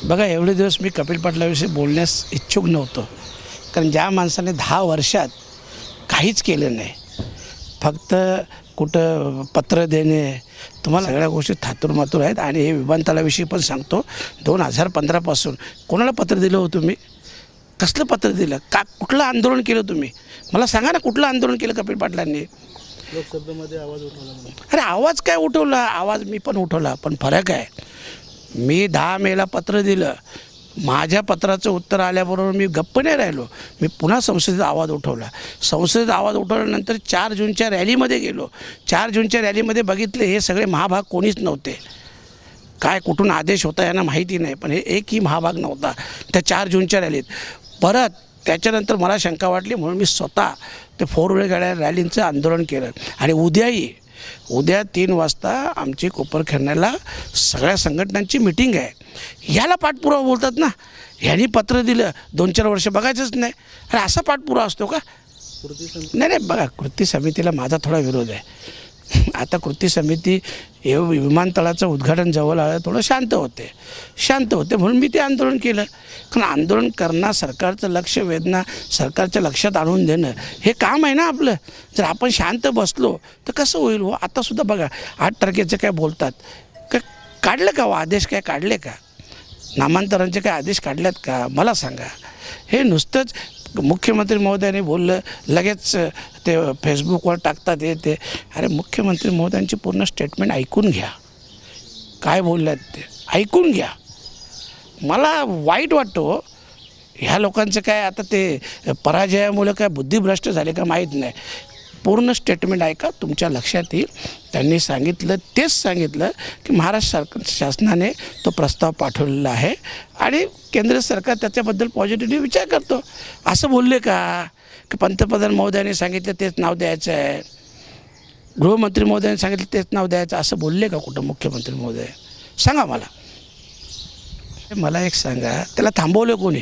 बघा, एवढे दिवस मी कपिल पाटलाविषयी बोलण्यास इच्छुक नव्हतो, कारण ज्या माणसाने 10 वर्षात काहीच केलं नाही, फक्त कुठं पत्र देणे, तुम्हाला सगळ्या गोष्टी थातूरमातूर आहेत. आणि हे विमानतळाविषयी पण सांगतो, 2015पासून कोणाला पत्र दिलं हो तुम्ही? कसलं पत्र दिलं? का कुठलं आंदोलन केलं तुम्ही? मला सांगा ना, कुठलं आंदोलन केलं कपिल पाटलांनी? लोकसभेमध्ये आवाज उठवला म्हणून. अरे आवाज काय उठवला? आवाज मी पण उठवला, पण फरक आहे. मी 10 मेला पत्र दिलं, माझ्या पत्राचं उत्तर आल्याबरोबर मी गप्प नाही राहिलो, मी पुन्हा संसदेत आवाज उठवला. संसदेत आवाज उठवल्यानंतर 4 जूनच्या रॅलीमध्ये गेलो. 4 जूनच्या रॅलीमध्ये बघितले, हे सगळे महाभाग कोणीच नव्हते. काय कुठून आदेश होता यांना माहिती नाही, पण हे एकही महाभाग नव्हता त्या 4 जूनच्या रॅलीत. परत त्याच्यानंतर मला शंका वाटली, म्हणून मी स्वतः ते 4 व्हीलर गाड्या रॅलींचं आंदोलन केलं. आणि उद्या 3 वाजता आमची कोपरखैरण्याला सगळ्या संघटनांची मिटिंग आहे. ह्याला पाठपुरावा बोलतात ना. ह्यांनी पत्र दिलं, 2-4 वर्ष बघायचंच नाही. अरे असा पाठपुरावा असतो का? नाही, बघा, कृती समितीला माझा थोडा विरोध आहे. आता कृती समिती हे विमानतळाचं उद्घाटन जवळ आलं, थोडं शांत होते म्हणून मी ते आंदोलन केलं. कारण आंदोलन करणं, सरकारचं लक्ष वेधणं, सरकारच्या लक्षात आणून देणं, हे काम आहे ना आपलं. जर आपण शांत बसलो तर कसं होईल हो? आत्तासुद्धा बघा, 8 तारखेचं काय बोलतात, काढलं का हो आदेश? काय काढले का? नामांतरांचे काय आदेश काढलेत का? मला सांगा. हे नुसतंच मुख्यमंत्री महोदयांनी बोललं, लगेच ते फेसबुकवर टाकतात ते. अरे मुख्यमंत्री महोदयांची पूर्ण स्टेटमेंट ऐकून घ्या, काय बोलल्यात ते ऐकून घ्या. मला वाईट वाटतं ह्या लोकांचं. काय आता ते पराजयामुळे काय बुद्धिभ्रष्ट झाले का माहीत नाही. पूर्ण स्टेटमेंट ऐका, तुमच्या लक्षात येईल. त्यांनी तेच सांगितलं की महाराष्ट्र शासनाने तो प्रस्ताव पाठवलेला आहे आणि केंद्र सरकार त्याच्याबद्दल पॉझिटिव्हली विचार करतो, असं बोलले का? की पंतप्रधान महोदयांनी सांगितलं तेच नाव द्यायचं आहे, गृहमंत्री महोदयांनी सांगितलं तेच नाव द्यायचं, असं बोलले का कुठं मुख्यमंत्री महोदय? सांगा मला एक सांगा, त्याला थांबवलं कोणी?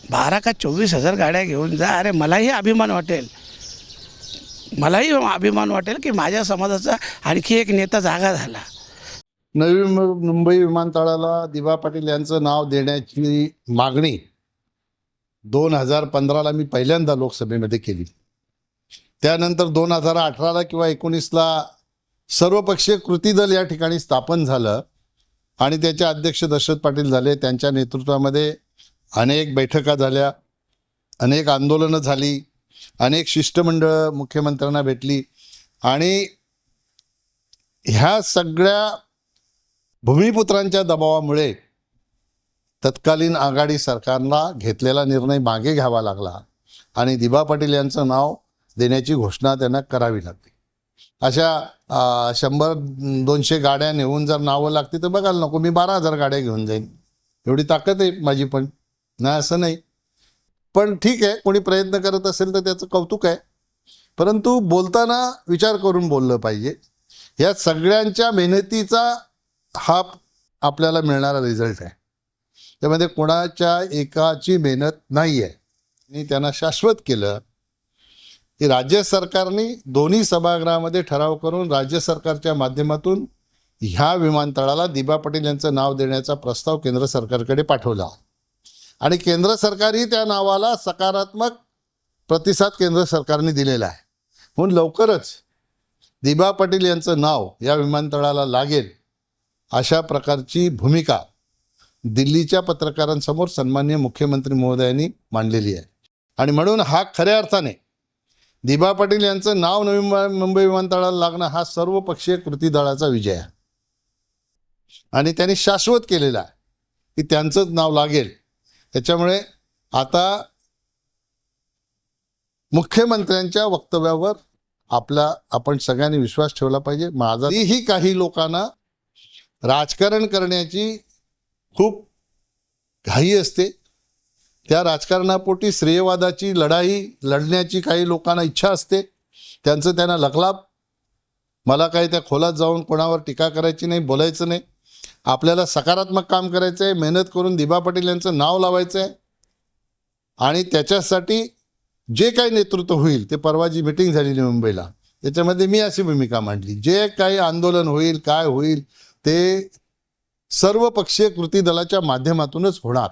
12 का 24 हजार गाड्या घेऊन जा. अरे मलाही अभिमान वाटेल की माझ्या समाजाचा आणखी एक नेता जागा झाला. नवी मुंबई विमानतळाला दिबा पाटील यांचं नाव देण्याची मागणी 2015ला मी पहिल्यांदा लोकसभेमध्ये केली. त्यानंतर 2018ला किंवा 19ला सर्वपक्षीय कृती दल या ठिकाणी स्थापन झालं आणि त्याचे अध्यक्ष दशरथ पाटील झाले. त्यांच्या नेतृत्वामध्ये अनेक बैठका झाल्या, अनेक आंदोलनं झाली, अनेक शिष्टमंडळ मुख्यमंत्र्यांना भेटली आणि ह्या सगळ्या भूमिपुत्रांच्या दबावामुळे तत्कालीन आघाडी सरकारला घेतलेला निर्णय मागे घ्यावा लागला आणि दिबा पाटील यांचं नाव देण्याची घोषणा त्यांना करावी लागली. अशा 100-200 गाड्या नेऊन जर नावं लागते तर बघायला नको, मी 12,000 गाड्या घेऊन जाईन, एवढी ताकद आहे माझी. पण नाही असं नाही. पण ठीक आहे, कोणी प्रयत्न करत असेल तर त्याचं कौतुक आहे, परंतु बोलताना विचार करून बोललं पाहिजे. या सगळ्यांच्या मेहनतीचा हा आपल्याला मिळणारा रिझल्ट आहे. त्यामध्ये कोणाच्या एकाची मेहनत नाही आहे. आणि त्यांना शाश्वत केलं की राज्य सरकारने दोन्ही सभागृहामध्ये ठराव करून राज्य सरकारच्या माध्यमातून ह्या विमानतळाला दिबा पाटील यांचं नाव देण्याचा प्रस्ताव केंद्र सरकारकडे पाठवला आणि केंद्र सरकारही त्या नावाला सकारात्मक प्रतिसाद केंद्र सरकारने दिलेला आहे. म्हणून लवकरच दिबा पाटील यांचं नाव या विमानतळाला लागेल अशा प्रकारची भूमिका दिल्लीच्या पत्रकारांसमोर सन्माननीय मुख्यमंत्री महोदयांनी मांडलेली आहे. आणि म्हणून हा खऱ्या अर्थाने दिबा पाटील यांचं नाव नवी मुंबई विमानतळाला लागणं हा सर्वपक्षीय कृती दलाचा विजय आहे आणि त्यांनी शाश्वत केलेला आहे की त्यांचंच नाव लागेल. त्याच्यामुळे आता मुख्यमंत्र्यांच्या वक्तव्यावर आपण सगळ्यांनी विश्वास ठेवला पाहिजे. माझीही काही लोकांना राजकारण करण्याची खूप घाई असते. त्या राजकारणापोटी श्रेयवादाची लढाई लढण्याची काही लोकांना इच्छा असते, त्यांचं त्यांना लखलाप. मला काही त्या खोलात जाऊन कोणावर टीका करायची नाही, बोलायचं नाही. आपल्याला सकारात्मक काम करायचं आहे, मेहनत करून दिबा पाटील यांचं नाव लावायचं आहे आणि त्याच्यासाठी जे काही नेतृत्व होईल ते परवा जी मीटिंग झालेली मुंबईला त्याच्यामध्ये मी अशी भूमिका मांडली, जे काही आंदोलन होईल काय होईल ते सर्वपक्षीय कृती दलाच्या माध्यमातूनच होणार.